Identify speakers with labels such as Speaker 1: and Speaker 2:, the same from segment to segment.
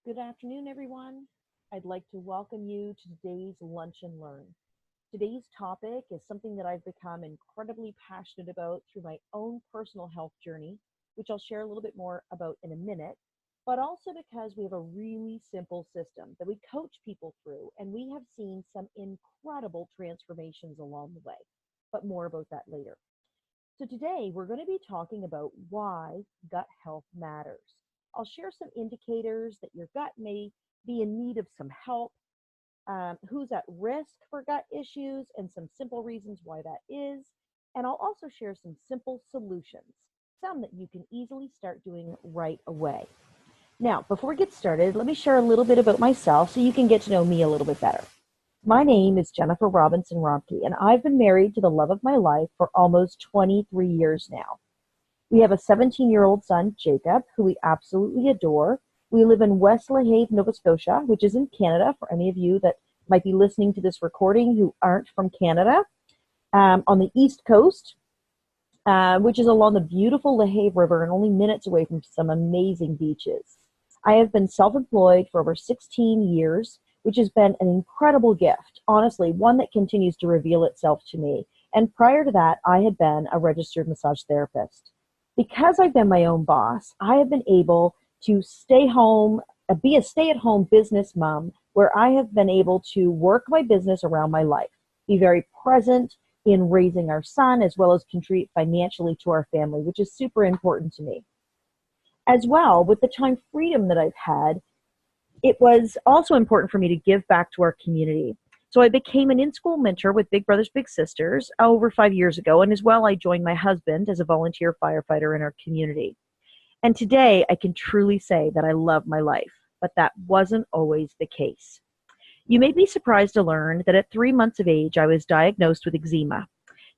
Speaker 1: Good afternoon, everyone. I'd like to welcome you to today's Lunch and Learn. Today's topic is something that I've become incredibly passionate about through my own personal health journey, which I'll share a little bit more about in a minute, but also because we have a really simple system that we coach people through, and we have seen some incredible transformations along the way. But more about that later. So today we're going to be talking about why gut health matters. I'll share some indicators that your gut may be in need of some help, who's at risk for gut issues, and some simple reasons why that is. And I'll also share some simple solutions, some that you can easily start doing right away. Now, before we get started, let me share a little bit about myself so you can get to know me a little bit better. My name is Jennifer Robinson-Romkey, and I've been married to the love of my life for almost 23 years now. We have a 17-year-old son, Jacob, who we absolutely adore. We live in West Lahave, Nova Scotia, which is in Canada, for any of you that might be listening to this recording who aren't from Canada, on the East Coast, which is along the beautiful Lahave River and only minutes away from some amazing beaches. I have been self-employed for over 16 years, which has been an incredible gift, honestly, one that continues to reveal itself to me. And prior to that, I had been a registered massage therapist. Because I've been my own boss, I have been able to stay home, be a stay-at-home business mom, where I have been able to work my business around my life, be very present in raising our son, as well as contribute financially to our family, which is super important to me. As well, with the time freedom that I've had, it was also important for me to give back to our community. So I became an in-school mentor with Big Brothers Big Sisters over 5 years ago, and as well I joined my husband as a volunteer firefighter in our community. And today I can truly say that I love my life, but that wasn't always the case. You may be surprised to learn that at 3 months of age I was diagnosed with eczema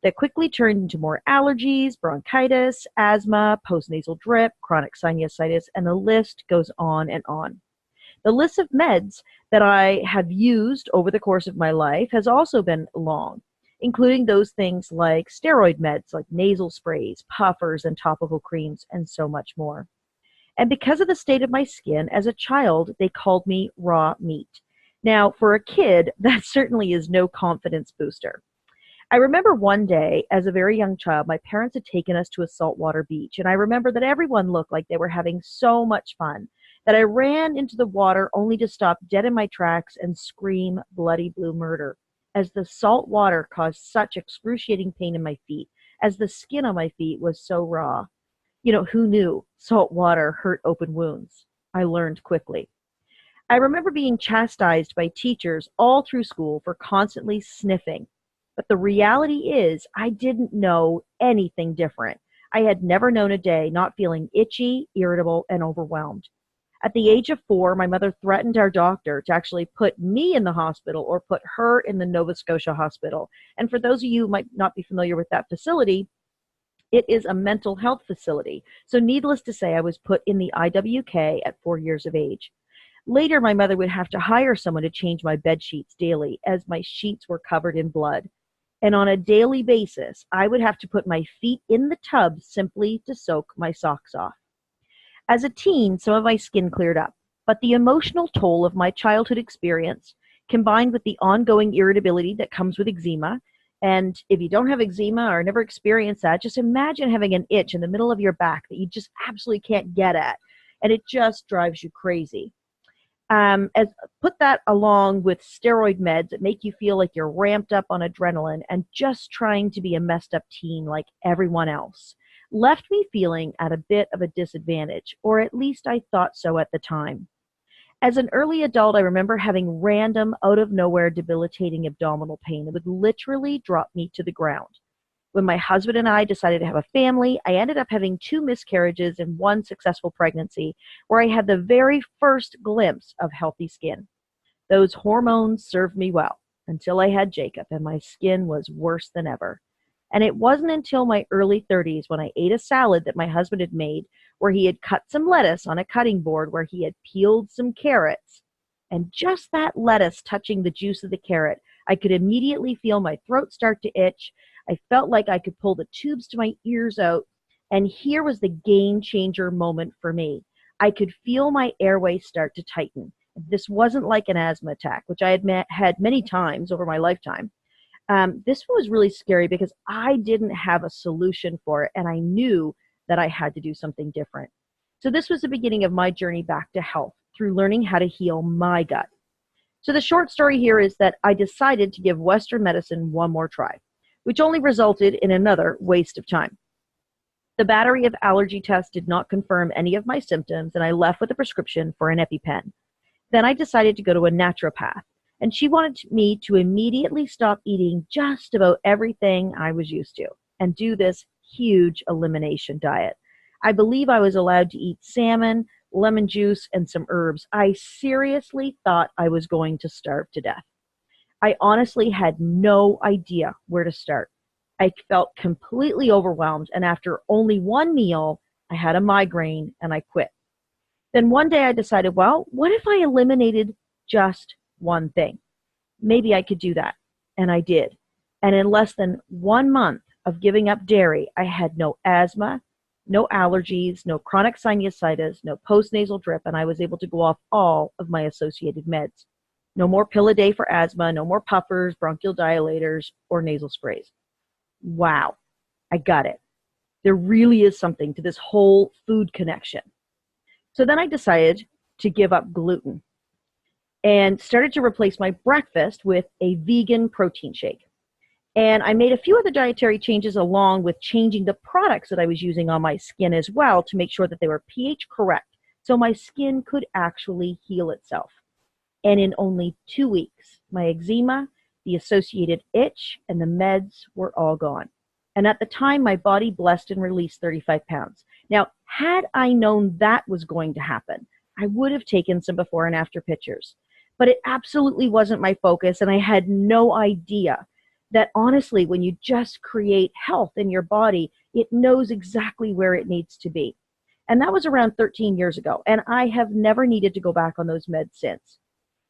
Speaker 1: that quickly turned into more allergies, bronchitis, asthma, postnasal drip, chronic sinusitis, and the list goes on and on. The list of meds that I have used over the course of my life has also been long, including those things like steroid meds, like nasal sprays, puffers, and topical creams, and so much more. And because of the state of my skin, as a child, they called me raw meat. Now, for a kid, that certainly is no confidence booster. I remember one day, as a very young child, my parents had taken us to a saltwater beach, and I remember that everyone looked like they were having so much fun that I ran into the water only to stop dead in my tracks and scream bloody blue murder, as the salt water caused such excruciating pain in my feet, as the skin on my feet was so raw. You know, who knew salt water hurt open wounds? I learned quickly. I remember being chastised by teachers all through school for constantly sniffing. But the reality is, I didn't know anything different. I had never known a day not feeling itchy, irritable, and overwhelmed. At the age of 4, my mother threatened our doctor to actually put me in the hospital or put her in the Nova Scotia hospital. And for those of you who might not be familiar with that facility, it is a mental health facility. So needless to say, I was put in the IWK at 4 years of age. Later, my mother would have to hire someone to change my bed sheets daily, as my sheets were covered in blood. And on a daily basis, I would have to put my feet in the tub simply to soak my socks off. As a teen, some of my skin cleared up, but the emotional toll of my childhood experience, combined with the ongoing irritability that comes with eczema, and if you don't have eczema or never experienced that, just imagine having an itch in the middle of your back that you just absolutely can't get at, and it just drives you crazy. Put that along with steroid meds that make you feel like you're ramped up on adrenaline and just trying to be a messed up teen like everyone else, left me feeling at a bit of a disadvantage, or at least I thought so at the time. As an early adult, I remember having random, out-of-nowhere debilitating abdominal pain that would literally drop me to the ground. When my husband and I decided to have a family, I ended up having 2 miscarriages and 1 successful pregnancy, where I had the very first glimpse of healthy skin. Those hormones served me well until I had Jacob, and my skin was worse than ever. And it wasn't until my early 30s when I ate a salad that my husband had made, where he had cut some lettuce on a cutting board where he had peeled some carrots. And just that lettuce touching the juice of the carrot, I could immediately feel my throat start to itch. I felt like I could pull the tubes to my ears out. And here was the game changer moment for me. I could feel my airway start to tighten. This wasn't like an asthma attack, which I had many times over my lifetime. This was really scary because I didn't have a solution for it, and I knew that I had to do something different. So this was the beginning of my journey back to health through learning how to heal my gut. So the short story here is that I decided to give Western medicine one more try, which only resulted in another waste of time. The battery of allergy tests did not confirm any of my symptoms, and I left with a prescription for an EpiPen. Then I decided to go to a naturopath, and she wanted me to immediately stop eating just about everything I was used to and do this huge elimination diet. I believe I was allowed to eat salmon, lemon juice, and some herbs. I seriously thought I was going to starve to death. I honestly had no idea where to start. I felt completely overwhelmed, and after only one meal, I had a migraine and I quit. Then one day I decided, well, what if I eliminated just one thing? Maybe I could do that. And I did. And in less than 1 month of giving up dairy, I had no asthma, no allergies, no chronic sinusitis, no postnasal drip, and I was able to go off all of my associated meds. No more pill a day for asthma, no more puffers, bronchial dilators, or nasal sprays. Wow, I got it. There really is something to this whole food connection. So then I decided to give up gluten and started to replace my breakfast with a vegan protein shake. And I made a few other dietary changes along with changing the products that I was using on my skin as well to make sure that they were pH correct so my skin could actually heal itself. And in only 2 weeks, my eczema, the associated itch, and the meds were all gone. And at the time, my body blessed and released 35 pounds. Now, had I known that was going to happen, I would have taken some before and after pictures. But it absolutely wasn't my focus, and I had no idea that honestly, when you just create health in your body, it knows exactly where it needs to be. And that was around 13 years ago, and I have never needed to go back on those meds since.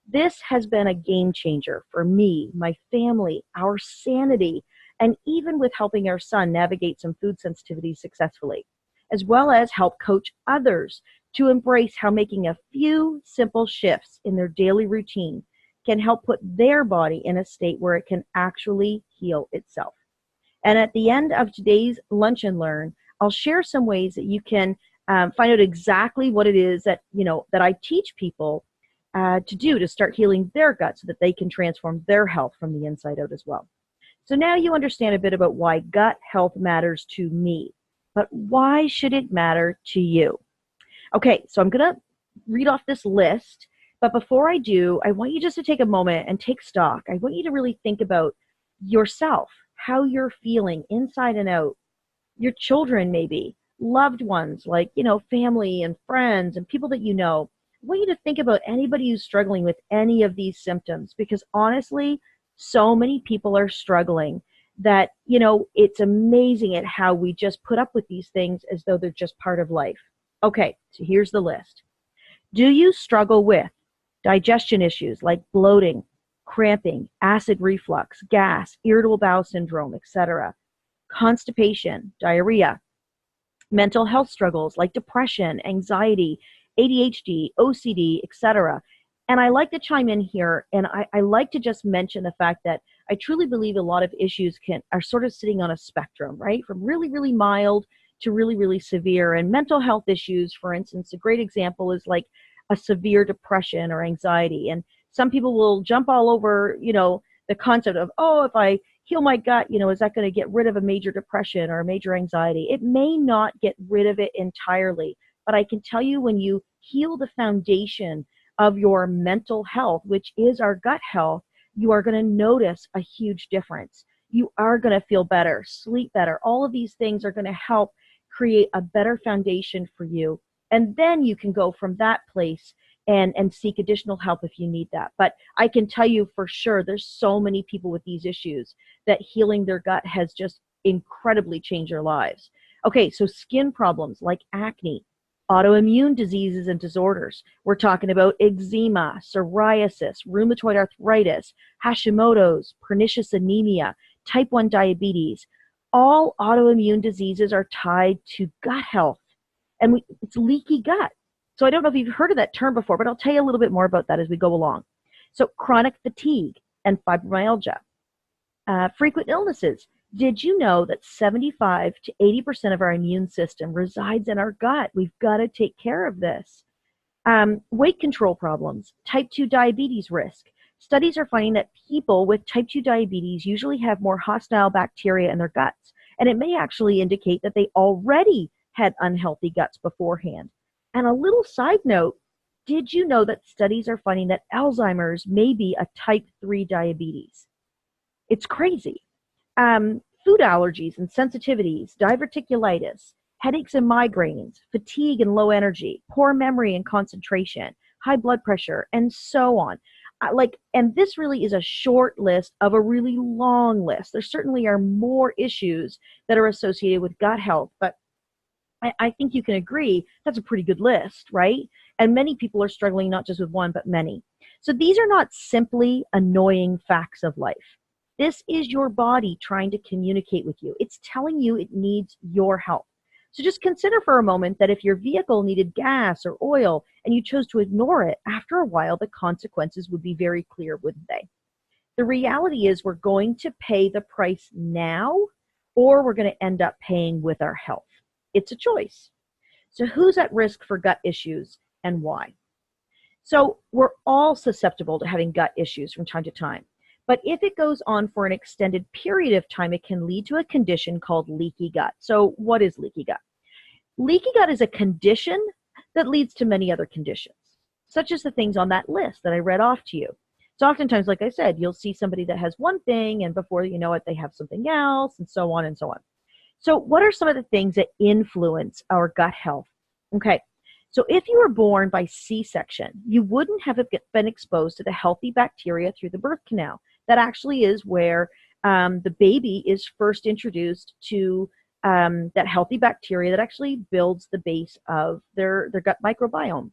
Speaker 1: This has been a game changer for me, my family, our sanity, and even with helping our son navigate some food sensitivities successfully, as well as help coach others to embrace how making a few simple shifts in their daily routine can help put their body in a state where it can actually heal itself. And at the end of today's Lunch and Learn, I'll share some ways that you can find out exactly what it is that, that I teach people to do to start healing their gut so that they can transform their health from the inside out as well. So now you understand a bit about why gut health matters to me, but why should it matter to you? Okay, so I'm going to read off this list, but before I do, I want you just to take a moment and take stock. I want you to really think about yourself, how you're feeling inside and out, your children maybe, loved ones like, family and friends and people that you know. I want you to think about anybody who's struggling with any of these symptoms, because honestly, so many people are struggling that, it's amazing at how we just put up with these things as though they're just part of life. Okay, so here's the list. Do you struggle with digestion issues like bloating, cramping, acid reflux, gas, irritable bowel syndrome, etc., constipation, diarrhea, mental health struggles like depression, anxiety, ADHD, OCD, etc.? And I like to chime in here, and I like to just mention the fact that I truly believe a lot of issues are sort of sitting on a spectrum, right? From really, really mild to really, really severe. And mental health issues, for instance, a great example is like a severe depression or anxiety. And some people will jump all over, the concept of, oh, if I heal my gut, is that going to get rid of a major depression or a major anxiety? It may not get rid of it entirely, but I can tell you when you heal the foundation of your mental health, which is our gut health, you are going to notice a huge difference. You are going to feel better, sleep better. All of these things are going to help create a better foundation for you. And then you can go from that place and seek additional help if you need that. But I can tell you for sure, there's so many people with these issues that healing their gut has just incredibly changed their lives. Okay, so skin problems like acne, autoimmune diseases and disorders. We're talking about eczema, psoriasis, rheumatoid arthritis, Hashimoto's, pernicious anemia, type 1 diabetes. All autoimmune diseases are tied to gut health. And it's leaky gut. So I don't know if you've heard of that term before, but I'll tell you a little bit more about that as we go along. So chronic fatigue and fibromyalgia, frequent illnesses. Did you know that 75 to 80% of our immune system resides in our gut? We've got to take care of this. Weight control problems, type 2 diabetes risk. Studies are finding that people with type 2 diabetes usually have more hostile bacteria in their guts, and it may actually indicate that they already had unhealthy guts beforehand. And a little side note, did you know that studies are finding that Alzheimer's may be a type 3 diabetes? It's crazy. Food allergies and sensitivities, diverticulitis, headaches and migraines, fatigue and low energy, poor memory and concentration, high blood pressure, and so on. And this really is a short list of a really long list. There certainly are more issues that are associated with gut health, but I think you can agree that's a pretty good list, right? And many people are struggling not just with one, but many. So these are not simply annoying facts of life. This is your body trying to communicate with you. It's telling you it needs your help. So just consider for a moment that if your vehicle needed gas or oil and you chose to ignore it, after a while, the consequences would be very clear, wouldn't they? The reality is we're going to pay the price now, or we're going to end up paying with our health. It's a choice. So who's at risk for gut issues and why? So we're all susceptible to having gut issues from time to time. But if it goes on for an extended period of time, it can lead to a condition called leaky gut. So what is leaky gut? Leaky gut is a condition that leads to many other conditions, such as the things on that list that I read off to you. So oftentimes, like I said, you'll see somebody that has one thing, and before you know it, they have something else, and so on and so on. So what are some of the things that influence our gut health? Okay, so if you were born by C-section, you wouldn't have been exposed to the healthy bacteria through the birth canal. That actually is where the baby is first introduced to that healthy bacteria that actually builds the base of their gut microbiome.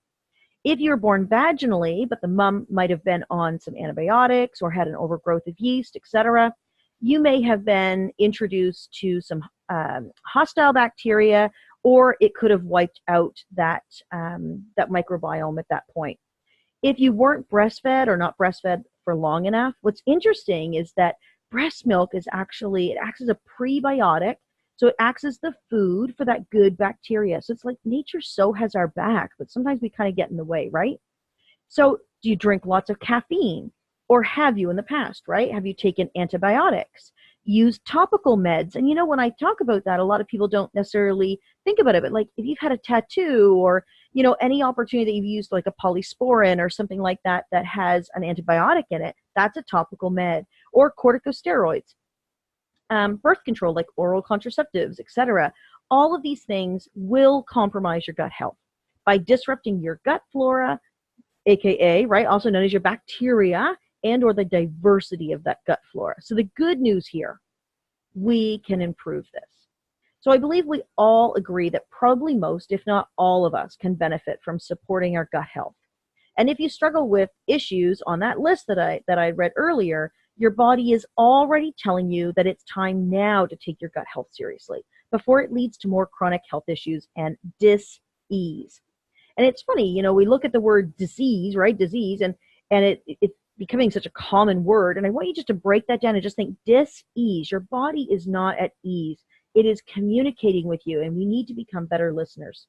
Speaker 1: If you were born vaginally, but the mom might have been on some antibiotics or had an overgrowth of yeast, etc., you may have been introduced to some hostile bacteria, or it could have wiped out that microbiome at that point. If you weren't breastfed or not breastfed for long enough, what's interesting is that breast milk it acts as a prebiotic, so it acts as the food for that good bacteria. So it's like nature so has our back, but sometimes we kind of get in the way, right? So do you drink lots of caffeine? Or have you in the past, right? Have you taken antibiotics? Used topical meds? And when I talk about that, a lot of people don't necessarily think about it, but like if you've had a tattoo or, any opportunity that you've used like a polysporin or something like that that has an antibiotic in it, that's a topical med. Or corticosteroids, birth control like oral contraceptives, etc. All of these things will compromise your gut health by disrupting your gut flora, aka, right, also known as your bacteria, and or the diversity of that gut flora. So the good news here, we can improve this. So I believe we all agree that probably most, if not all of us, can benefit from supporting our gut health. And if you struggle with issues on that list that I read earlier, your body is already telling you that it's time now to take your gut health seriously before it leads to more chronic health issues and dis-ease. And it's funny, we look at the word disease, right? Disease, and it's becoming such a common word. And I want you just to break that down and just think dis-ease. Your body is not at ease. It is communicating with you, and we need to become better listeners.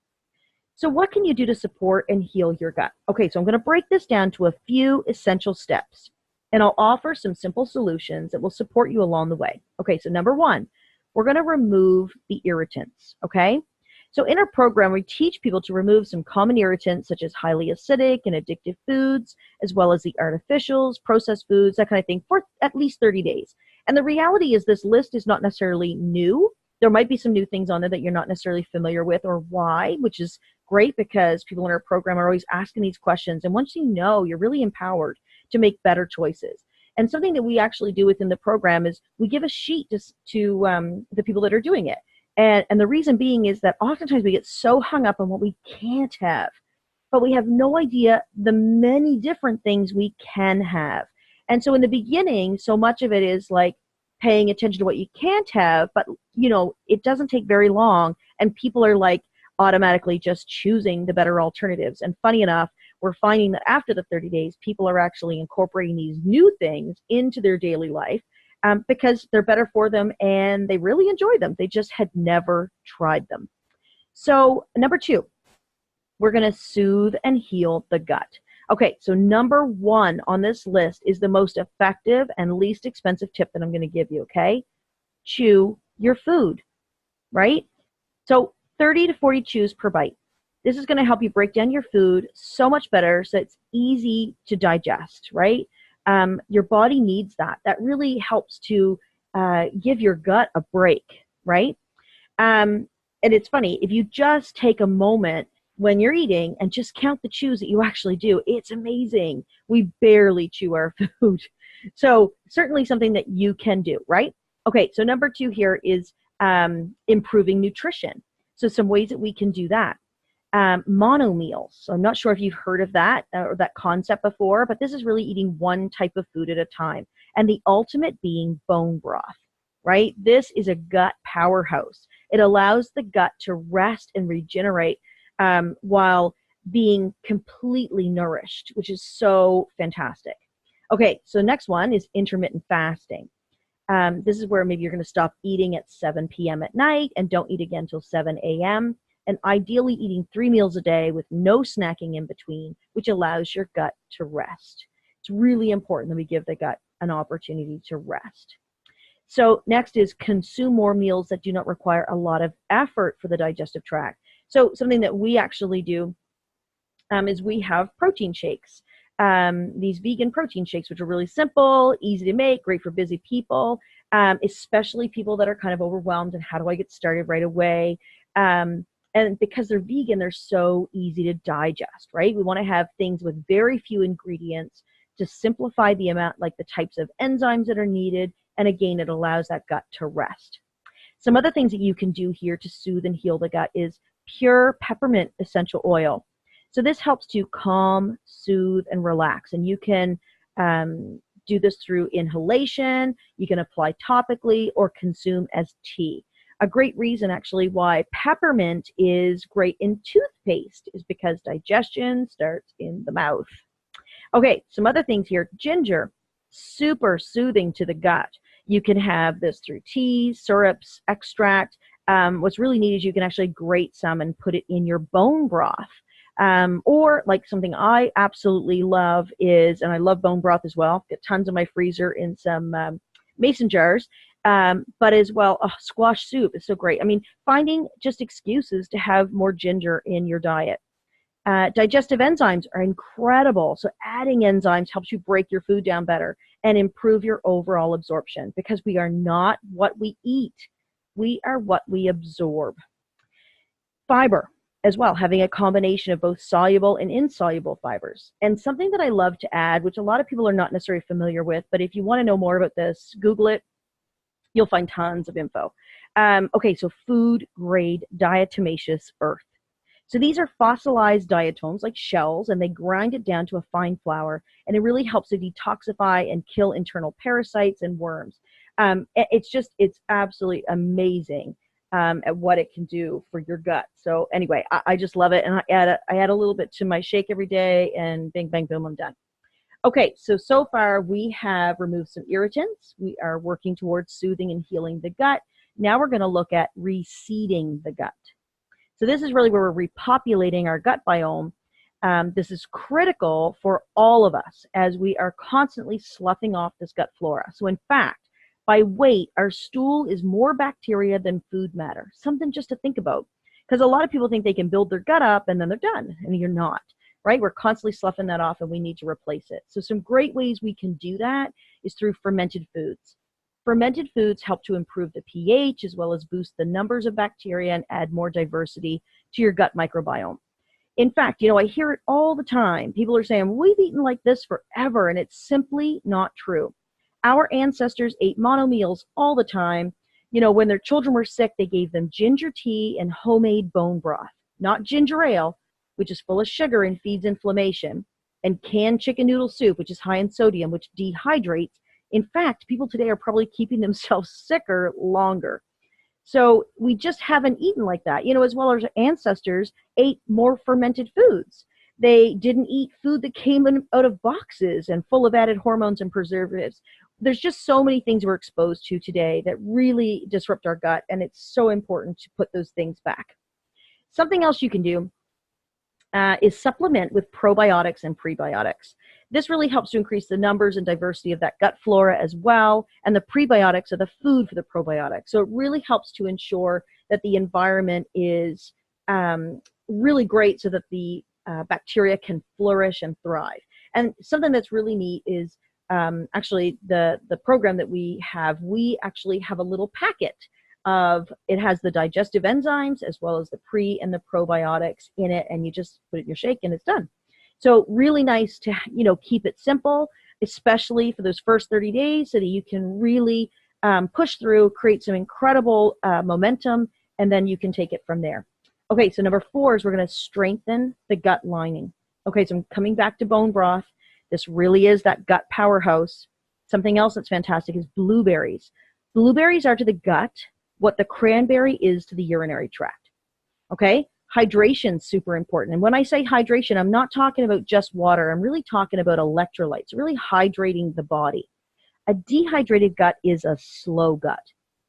Speaker 1: So what can you do to support and heal your gut? Okay, so I'm going to break this down to a few essential steps, and I'll offer some simple solutions that will support you along the way. Okay, so number one, we're going to remove the irritants, okay? So in our program, we teach people to remove some common irritants such as highly acidic and addictive foods, as well as the artificials, processed foods, that kind of thing, for at least 30 days. And the reality is this list is not necessarily new. There might be some new things on there that you're not necessarily familiar with or why, which is great because people in our program are always asking these questions. And once you know, you're really empowered to make better choices. And something that we actually do within the program is we give a sheet to the people that are doing it. And the reason being is that oftentimes we get so hung up on what we can't have, but we have no idea the many different things we can have. And so in the beginning, so much of it is like paying attention to what you can't have, but it doesn't take very long. And people are like, automatically just choosing the better alternatives. And funny enough, we're finding that after the 30 days, people are actually incorporating these new things into their daily life because they're better for them and they really enjoy them. They just had never tried them. So number 2, we're going to soothe and heal the gut. Okay, so number 1 on this list is the most effective and least expensive tip that I'm going to give you, okay? Chew your food, right? So 30 to 40 chews per bite. This is going to help you break down your food so much better so it's easy to digest, right? Your body needs that. That really helps to give your gut a break, right? And it's funny, if you just take a moment when you're eating and just count the chews that you actually do, it's amazing. We barely chew our food. So certainly something that you can do, right? Okay, so number 2 here is improving nutrition. So some ways that we can do that. Mono meals. So I'm not sure if you've heard of that or that concept before, but this is really eating one type of food at a time. And the ultimate being bone broth, right? This is a gut powerhouse. It allows the gut to rest and regenerate while being completely nourished, which is so fantastic. Okay, so next one is intermittent fasting. This is where maybe you're going to stop eating at 7 p.m. at night and don't eat again until 7 a.m. And ideally eating 3 meals a day with no snacking in between, which allows your gut to rest. It's really important that we give the gut an opportunity to rest. So next is consume more meals that do not require a lot of effort for the digestive tract. So something that we actually do is we have protein shakes. These vegan protein shakes, which are really simple, easy to make, great for busy people, especially people that are kind of overwhelmed and how do I get started right away? And because they're vegan, they're so easy to digest, right? We want to have things with very few ingredients to simplify the amount, like the types of enzymes that are needed. And again, it allows that gut to rest. Some other things that you can do here to soothe and heal the gut is pure peppermint essential oil. So this helps to calm, soothe, and relax. And you can do this through inhalation, you can apply topically, or consume as tea. A great reason actually why peppermint is great in toothpaste is because digestion starts in the mouth. Okay, some other things here. Ginger, super soothing to the gut. You can have this through teas, syrups, extract. What's really neat is you can actually grate some and put it in your bone broth. Or like something I absolutely love is, and I love bone broth as well, got tons in my freezer in some mason jars, but as well, squash soup is so great. I mean, finding just excuses to have more ginger in your diet. Digestive enzymes are incredible. So adding enzymes helps you break your food down better and improve your overall absorption because we are not what we eat. We are what we absorb. Fiber as well, having a combination of both soluble and insoluble fibers. And something that I love to add, which a lot of people are not necessarily familiar with, but if you want to know more about this, Google it. You'll find tons of info. Okay, so food grade diatomaceous earth. So these are fossilized diatoms like shells, and they grind it down to a fine flour, and it really helps to detoxify and kill internal parasites and worms. It's absolutely amazing at what it can do for your gut. So anyway, I just love it, and I add a little bit to my shake every day, and bing, bang, boom, I'm done. Okay, so far we have removed some irritants. We are working towards soothing and healing the gut. Now we're going to look at reseeding the gut. So this is really where we're repopulating our gut biome. This is critical for all of us as we are constantly sloughing off this gut flora. So in fact, by weight, our stool is more bacteria than food matter. Something just to think about. Because a lot of people think they can build their gut up and then they're done, and you're not. Right? We're constantly sloughing that off and we need to replace it. So some great ways we can do that is through fermented foods. Fermented foods help to improve the pH as well as boost the numbers of bacteria and add more diversity to your gut microbiome. In fact, I hear it all the time. People are saying, we've eaten like this forever, and it's simply not true. Our ancestors ate mono meals all the time. When their children were sick, they gave them ginger tea and homemade bone broth, not ginger ale, which is full of sugar and feeds inflammation, and canned chicken noodle soup, which is high in sodium, which dehydrates. In fact, people today are probably keeping themselves sicker longer. So we just haven't eaten like that, as well as our ancestors ate more fermented foods. They didn't eat food that came out of boxes and full of added hormones and preservatives. There's just so many things we're exposed to today that really disrupt our gut, and it's so important to put those things back. Something else you can do is supplement with probiotics and prebiotics. This really helps to increase the numbers and diversity of that gut flora as well, and the prebiotics are the food for the probiotics. So it really helps to ensure that the environment is really great so that the bacteria can flourish and thrive. And something that's really neat is actually the program that we actually have a little packet of, it has the digestive enzymes as well as the pre and the probiotics in it, and you just put it in your shake and it's done. So really nice to, keep it simple, especially for those first 30 days so that you can really push through, create some incredible momentum, and then you can take it from there. Okay, so number 4 is we're going to strengthen the gut lining. Okay, so I'm coming back to bone broth. This really is that gut powerhouse. Something else that's fantastic is blueberries. Blueberries are to the gut what the cranberry is to the urinary tract. Okay? Hydration is super important. And when I say hydration, I'm not talking about just water. I'm really talking about electrolytes, really hydrating the body. A dehydrated gut is a slow gut.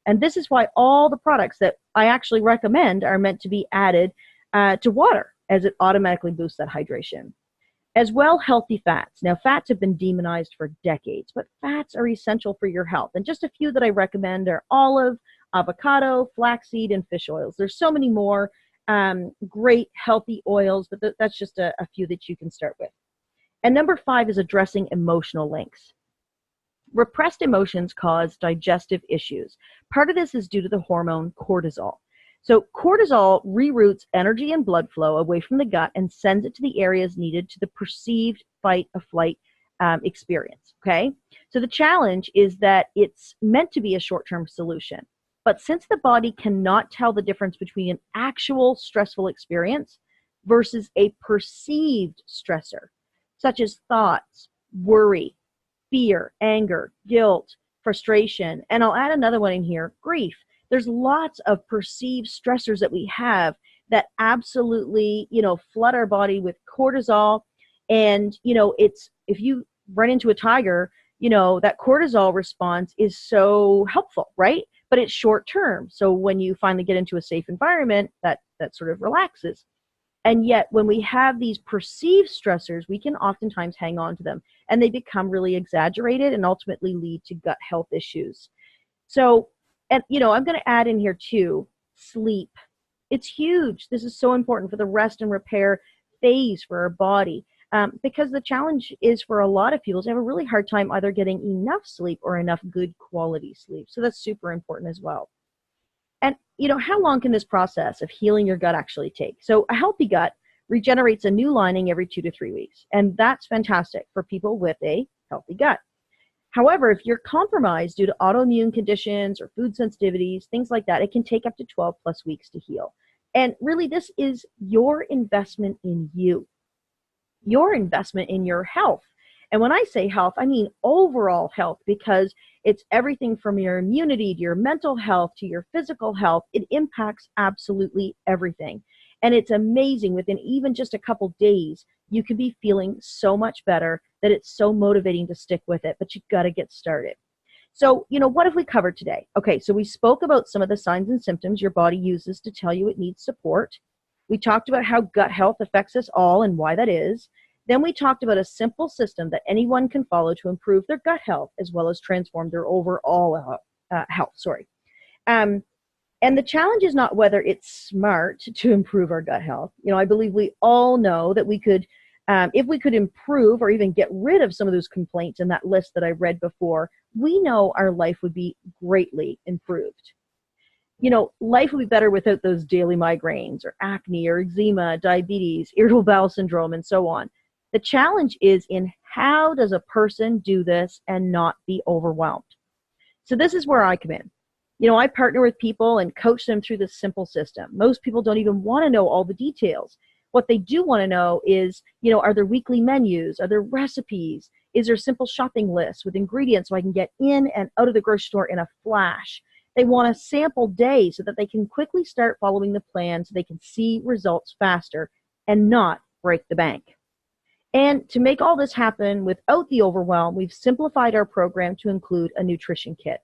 Speaker 1: And this is why all the products that I actually recommend are meant to be added to water, as it automatically boosts that hydration. As well, healthy fats. Now, fats have been demonized for decades, but fats are essential for your health. And just a few that I recommend are olive, avocado, flaxseed, and fish oils. There's so many more great healthy oils, but that's just a few that you can start with. And number 5 is addressing emotional links. Repressed emotions cause digestive issues. Part of this is due to the hormone cortisol. So cortisol reroutes energy and blood flow away from the gut and sends it to the areas needed to the perceived fight or flight experience, okay? So the challenge is that it's meant to be a short-term solution. But since the body cannot tell the difference between an actual stressful experience versus a perceived stressor, such as thoughts, worry, fear, anger, guilt, frustration, and I'll add another one in here, grief. There's lots of perceived stressors that we have that absolutely, flood our body with cortisol. And, it's, if you run into a tiger, that cortisol response is so helpful, right? But it's short term. So when you finally get into a safe environment, that sort of relaxes. And yet when we have these perceived stressors, we can oftentimes hang on to them and they become really exaggerated and ultimately lead to gut health issues. So, and I'm going to add in here too, sleep. It's huge. This is so important for the rest and repair phase for our body. Because the challenge is for a lot of people, they have a really hard time either getting enough sleep or enough good quality sleep. So that's super important as well. And, how long can this process of healing your gut actually take? So a healthy gut regenerates a new lining every 2 to 3 weeks. And that's fantastic for people with a healthy gut. However, if you're compromised due to autoimmune conditions or food sensitivities, things like that, it can take up to 12 plus weeks to heal. And really, this is your investment in you, your investment in your health. And when I say health, I mean overall health, because it's everything from your immunity to your mental health to your physical health. It impacts absolutely everything. And it's amazing, within even just a couple days, you can be feeling so much better that it's so motivating to stick with it, but you've got to get started. So, what have we covered today? Okay, so we spoke about some of the signs and symptoms your body uses to tell you it needs support. We talked about how gut health affects us all and why that is. Then we talked about a simple system that anyone can follow to improve their gut health as well as transform their overall health. And the challenge is not whether it's smart to improve our gut health. I believe we all know that we could, if we could improve or even get rid of some of those complaints in that list that I read before, we know our life would be greatly improved. Life would be better without those daily migraines or acne or eczema, diabetes, irritable bowel syndrome, and so on. The challenge is in how does a person do this and not be overwhelmed? So this is where I come in. I partner with people and coach them through this simple system. Most people don't even want to know all the details. What they do want to know is, are there weekly menus? Are there recipes? Is there simple shopping lists with ingredients so I can get in and out of the grocery store in a flash? They want a sample day so that they can quickly start following the plan so they can see results faster and not break the bank. And to make all this happen without the overwhelm, we've simplified our program to include a nutrition kit.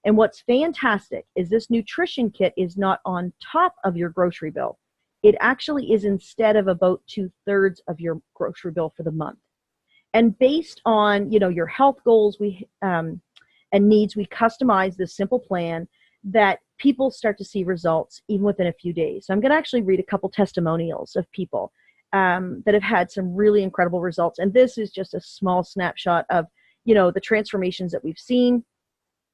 Speaker 1: And what's fantastic is this nutrition kit is not on top of your grocery bill. It actually is instead of about 2/3 of your grocery bill for the month. And based on, your health goals and needs, we customize this simple plan that people start to see results even within a few days. So I'm going to actually read a couple testimonials of people that have had some really incredible results. And this is just a small snapshot of, the transformations that we've seen.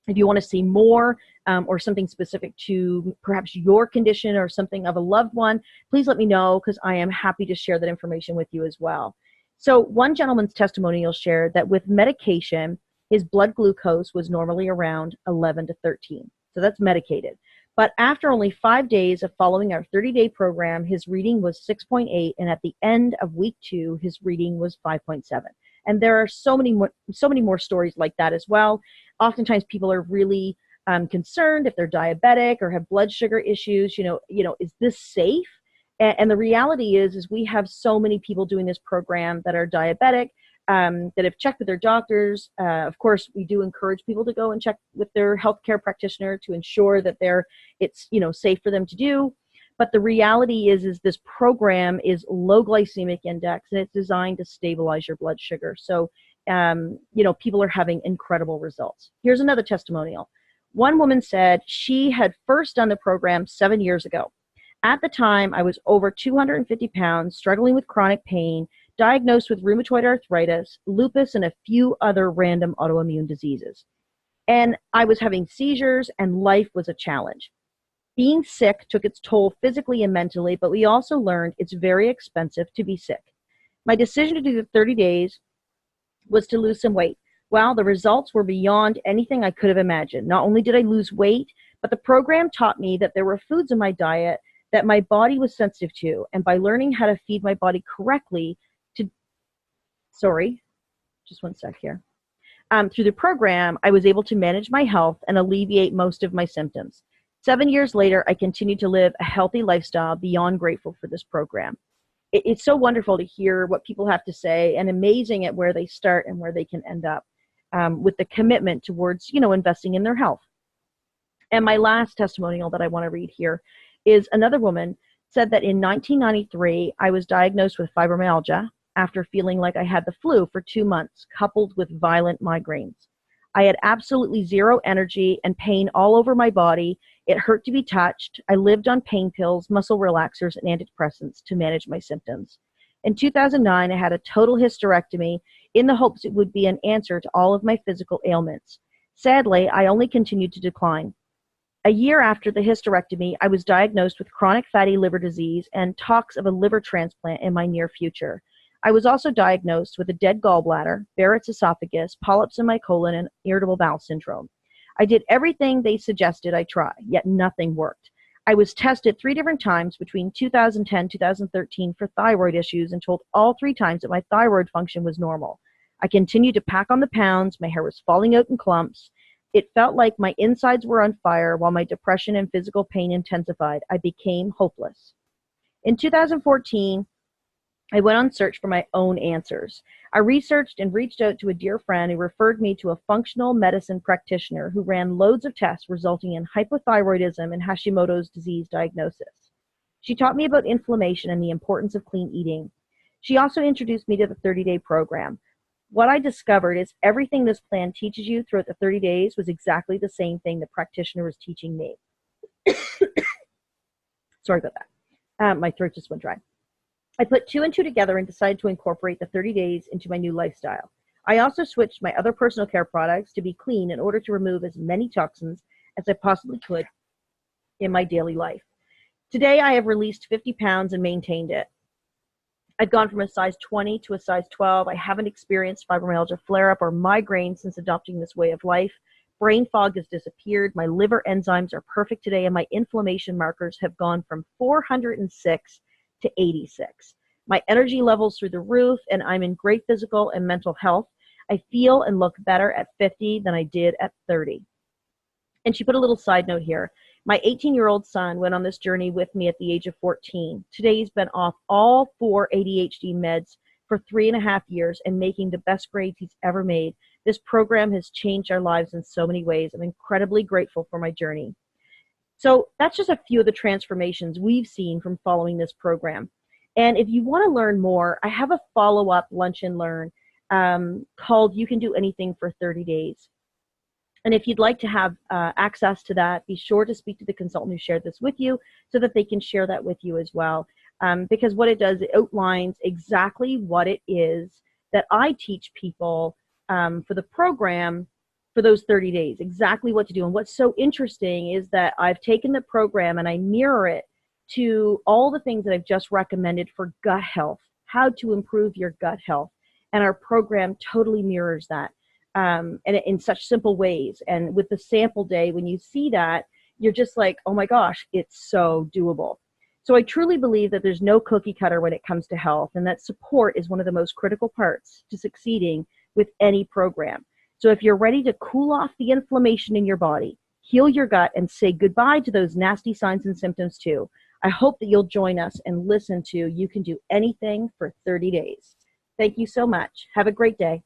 Speaker 1: If you want to see more or something specific to perhaps your condition or something of a loved one, please let me know, because I am happy to share that information with you as well. So one gentleman's testimonial shared that with medication, his blood glucose was normally around 11 to 13. So that's medicated. But after only 5 days of following our 30-day program, his reading was 6.8, and at the end of week 2, his reading was 5.7. And there are so many more stories like that as well. Oftentimes, people are really concerned if they're diabetic or have blood sugar issues. Is this safe? And the reality is we have so many people doing this program that are diabetic, that have checked with their doctors. Of course, we do encourage people to go and check with their healthcare practitioner to ensure that it's safe for them to do. But the reality is this program is low glycemic index, and it's designed to stabilize your blood sugar. So, people are having incredible results. Here's another testimonial. One woman said she had first done the program 7 years ago. At the time, I was over 250 pounds, struggling with chronic pain, diagnosed with rheumatoid arthritis, lupus, and a few other random autoimmune diseases. And I was having seizures, and life was a challenge. Being sick took its toll physically and mentally, but we also learned it's very expensive to be sick. My decision to do the 30 days was to lose some weight. Well, the results were beyond anything I could have imagined. Not only did I lose weight, but the program taught me that there were foods in my diet that my body was sensitive to. And by learning how to feed my body correctly, just one sec here. Through the program, I was able to manage my health and alleviate most of my symptoms. 7 years later, I continue to live a healthy lifestyle, beyond grateful for this program. It's so wonderful to hear what people have to say, and amazing at where they start and where they can end up with the commitment towards, investing in their health. And my last testimonial that I want to read here is another woman said that in 1993, I was diagnosed with fibromyalgia after feeling like I had the flu for 2 months, coupled with violent migraines. I had absolutely zero energy and pain all over my body. It hurt to be touched. I lived on pain pills, muscle relaxers, and antidepressants to manage my symptoms. In 2009, I had a total hysterectomy in the hopes it would be an answer to all of my physical ailments. Sadly, I only continued to decline. A year after the hysterectomy, I was diagnosed with chronic fatty liver disease and talks of a liver transplant in my near future. I was also diagnosed with a dead gallbladder, Barrett's esophagus, polyps in my colon, and irritable bowel syndrome. I did everything they suggested I try, yet nothing worked. I was tested 3 different times between 2010 and 2013 for thyroid issues and told all 3 times that my thyroid function was normal. I continued to pack on the pounds, my hair was falling out in clumps. It felt like my insides were on fire while my depression and physical pain intensified. I became hopeless. In 2014, I went on search for my own answers. I researched and reached out to a dear friend who referred me to a functional medicine practitioner who ran loads of tests resulting in hypothyroidism and Hashimoto's disease diagnosis. She taught me about inflammation and the importance of clean eating. She also introduced me to the 30-day program. What I discovered is everything this plan teaches you throughout the 30 days was exactly the same thing the practitioner was teaching me. Sorry about that. My throat just went dry. I put 2 and 2 together and decided to incorporate the 30 days into my new lifestyle. I also switched my other personal care products to be clean in order to remove as many toxins as I possibly could in my daily life. Today, I have released 50 pounds and maintained it. I've gone from a size 20 to a size 12. I haven't experienced fibromyalgia flare-up or migraine since adopting this way of life. Brain fog has disappeared. My liver enzymes are perfect today, and my inflammation markers have gone from 406 to 86. My energy levels through the roof, and I'm in great physical and mental health. I feel and look better at 50 than I did at 30. And she put a little side note here. My 18-year-old son went on this journey with me at the age of 14. Today he's been off all 4 ADHD meds for 3.5 years and making the best grades he's ever made. This program has changed our lives in so many ways. I'm incredibly grateful for my journey. So that's just a few of the transformations we've seen from following this program. And if you want to learn more, I have a follow-up lunch and learn called You Can Do Anything for 30 Days. And if you'd like to have access to that, be sure to speak to the consultant who shared this with you so that they can share that with you as well. Because what it does, it outlines exactly what it is that I teach people for the program for those 30 days, exactly what to do. And what's so interesting is that I've taken the program and I mirror it to all the things that I've just recommended for gut health, how to improve your gut health. And our program totally mirrors that. And in such simple ways. And with the sample day, when you see that, you're just like, oh my gosh, it's so doable. So I truly believe that there's no cookie cutter when it comes to health, and that support is one of the most critical parts to succeeding with any program. So if you're ready to cool off the inflammation in your body, heal your gut, and say goodbye to those nasty signs and symptoms too, I hope that you'll join us and listen to You Can Do Anything for 30 days. Thank you so much. Have a great day.